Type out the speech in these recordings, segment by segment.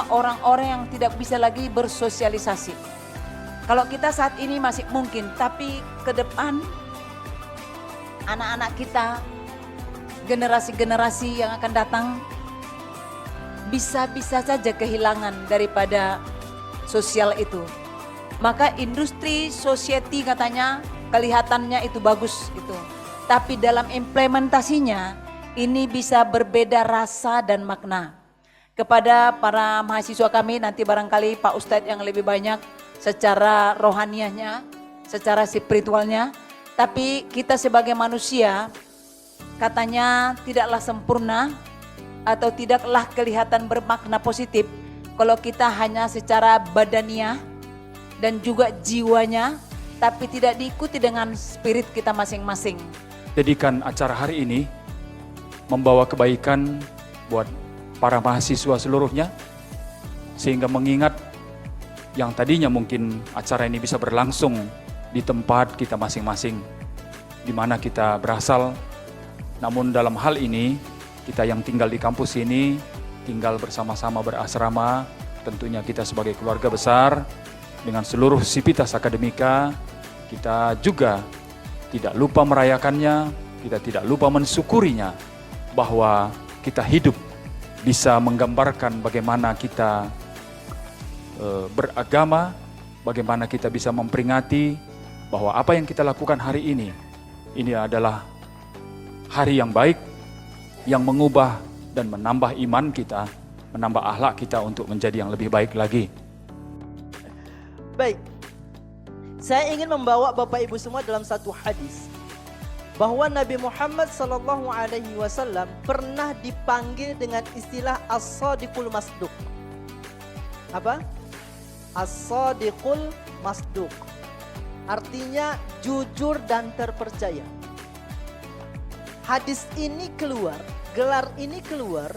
terutama orang-orang yang tidak bisa lagi bersosialisasi. Kalau kita saat ini masih mungkin, tapi ke depan anak-anak kita, generasi-generasi yang akan datang, bisa-bisa saja kehilangan daripada sosial itu. Maka industri society katanya kelihatannya itu bagus gitu. Tapi dalam implementasinya ini bisa berbeda rasa dan makna. Kepada para mahasiswa kami nanti barangkali Pak Ustadz yang lebih banyak secara rohaniahnya, secara spiritualnya. Tapi kita sebagai manusia katanya tidaklah sempurna atau tidaklah kelihatan bermakna positif kalau kita hanya secara badaniah dan juga jiwanya, tapi tidak diikuti dengan spirit kita masing-masing. Jadikan acara hari ini membawa kebaikan buat para mahasiswa seluruhnya, sehingga mengingat yang tadinya mungkin acara ini bisa berlangsung di tempat kita masing-masing, di mana kita berasal. Namun dalam hal ini, kita yang tinggal di kampus ini, tinggal bersama-sama berasrama, tentunya kita sebagai keluarga besar, dengan seluruh sivitas akademika, kita juga tidak lupa merayakannya, kita tidak lupa mensyukurinya, bahwa kita hidup bisa menggambarkan bagaimana kita beragama, bagaimana kita bisa memperingati bahwa apa yang kita lakukan hari ini adalah hari yang baik, yang mengubah dan menambah iman kita, menambah akhlak kita untuk menjadi yang lebih baik lagi. Baik, saya ingin membawa Bapak Ibu semua dalam satu hadis bahwa Nabi Muhammad SAW pernah dipanggil dengan istilah as-sadiqul masduq. Apa? As-sadiqul masduq. Artinya jujur dan terpercaya. Hadis ini keluar, gelar ini keluar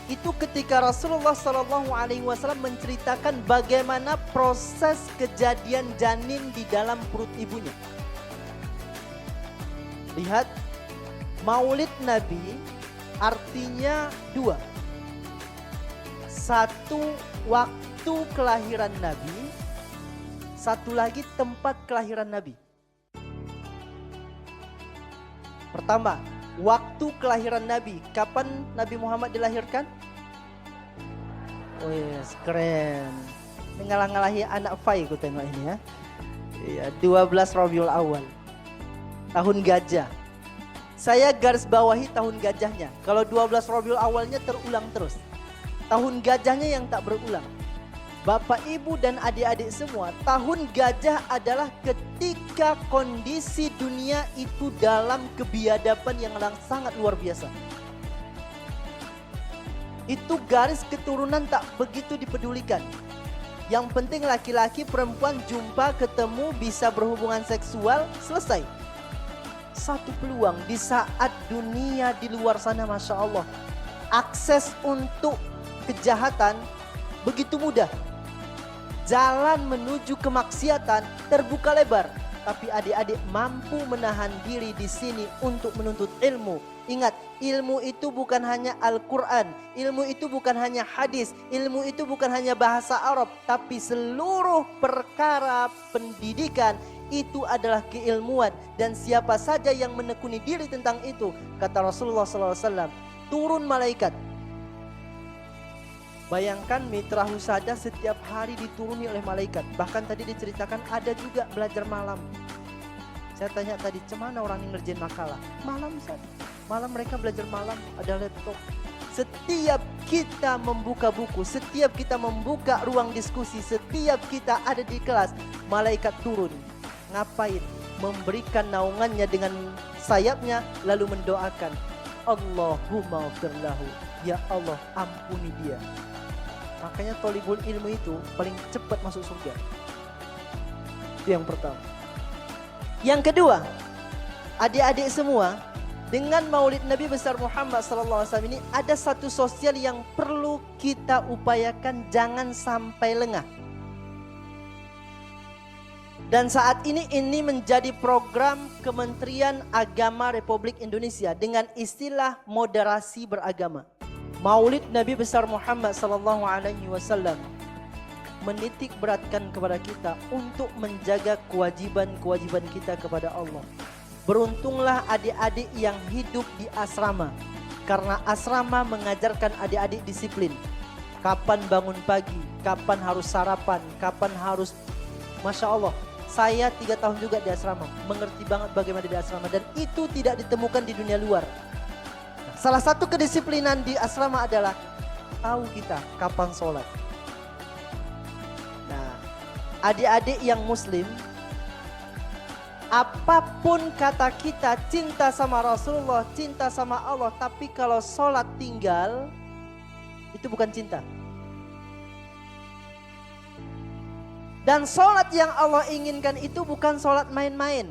itu ketika Rasulullah SAW menceritakan bagaimana proses kejadian janin di dalam perut ibunya. Lihat, maulid Nabi artinya dua. Satu, waktu kelahiran Nabi. Satu lagi, tempat kelahiran Nabi. Pertama, waktu kelahiran Nabi. Kapan Nabi Muhammad dilahirkan? Oh yes, keren. Ini ngalah-ngalahi anak Fai ku tengok ini ya. Iya, 12 Rabiul Awal. Tahun gajah. Saya garis bawahi tahun gajahnya. Kalau 12 Rabiul Awalnya terulang terus. Tahun gajahnya yang tak berulang. Bapak, Ibu dan adik-adik semua, tahun gajah adalah ketika kondisi dunia itu dalam kebiadaban yang sangat luar biasa. Itu garis keturunan tak begitu dipedulikan. Yang penting laki-laki perempuan jumpa, ketemu, bisa berhubungan seksual, selesai. Satu peluang di saat dunia di luar sana, Masya Allah, akses untuk kejahatan begitu mudah. Jalan menuju kemaksiatan terbuka lebar. Tapi adik-adik mampu menahan diri di sini untuk menuntut ilmu. Ingat, ilmu itu bukan hanya Al-Quran. Ilmu itu bukan hanya hadis. Ilmu itu bukan hanya bahasa Arab. Tapi seluruh perkara pendidikan itu adalah keilmuan. Dan siapa saja yang menekuni diri tentang itu, kata Rasulullah SAW, turun malaikat. Bayangkan mitra husada setiap hari dituruni oleh malaikat. Bahkan tadi diceritakan ada juga belajar malam. Saya tanya tadi, cemana orang yang ngerjain makalah? Malam saja. Malam mereka belajar malam, ada laptop. Setiap kita membuka buku, setiap kita membuka ruang diskusi, setiap kita ada di kelas, malaikat turun. Ngapain? Memberikan naungannya dengan sayapnya, lalu mendoakan. Allahumma firlahu. Ya Allah, ampuni dia. Makanya tolibul ilmu itu paling cepat masuk surga. Itu yang pertama. Yang kedua, adik-adik semua, dengan maulid Nabi besar Muhammad SAW ini ada satu sosial yang perlu kita upayakan, jangan sampai lengah. Dan saat ini menjadi program Kementerian Agama Republik Indonesia dengan istilah moderasi beragama. Maulid Nabi besar Muhammad sallallahu alaihi wasallam menitik beratkan kepada kita untuk menjaga kewajiban-kewajiban kita kepada Allah. Beruntunglah adik-adik yang hidup di asrama, karena asrama mengajarkan adik-adik disiplin. Kapan bangun pagi, kapan harus sarapan, kapan harus, Masya Allah. Saya 3 tahun juga di asrama, mengerti banget bagaimana di asrama, dan itu tidak ditemukan di dunia luar. Salah satu kedisiplinan di asrama adalah tahu kita kapan sholat. Nah, adik-adik yang muslim, apapun kata kita cinta sama Rasulullah, cinta sama Allah, tapi kalau sholat tinggal, itu bukan cinta. Dan sholat yang Allah inginkan itu bukan sholat main-main.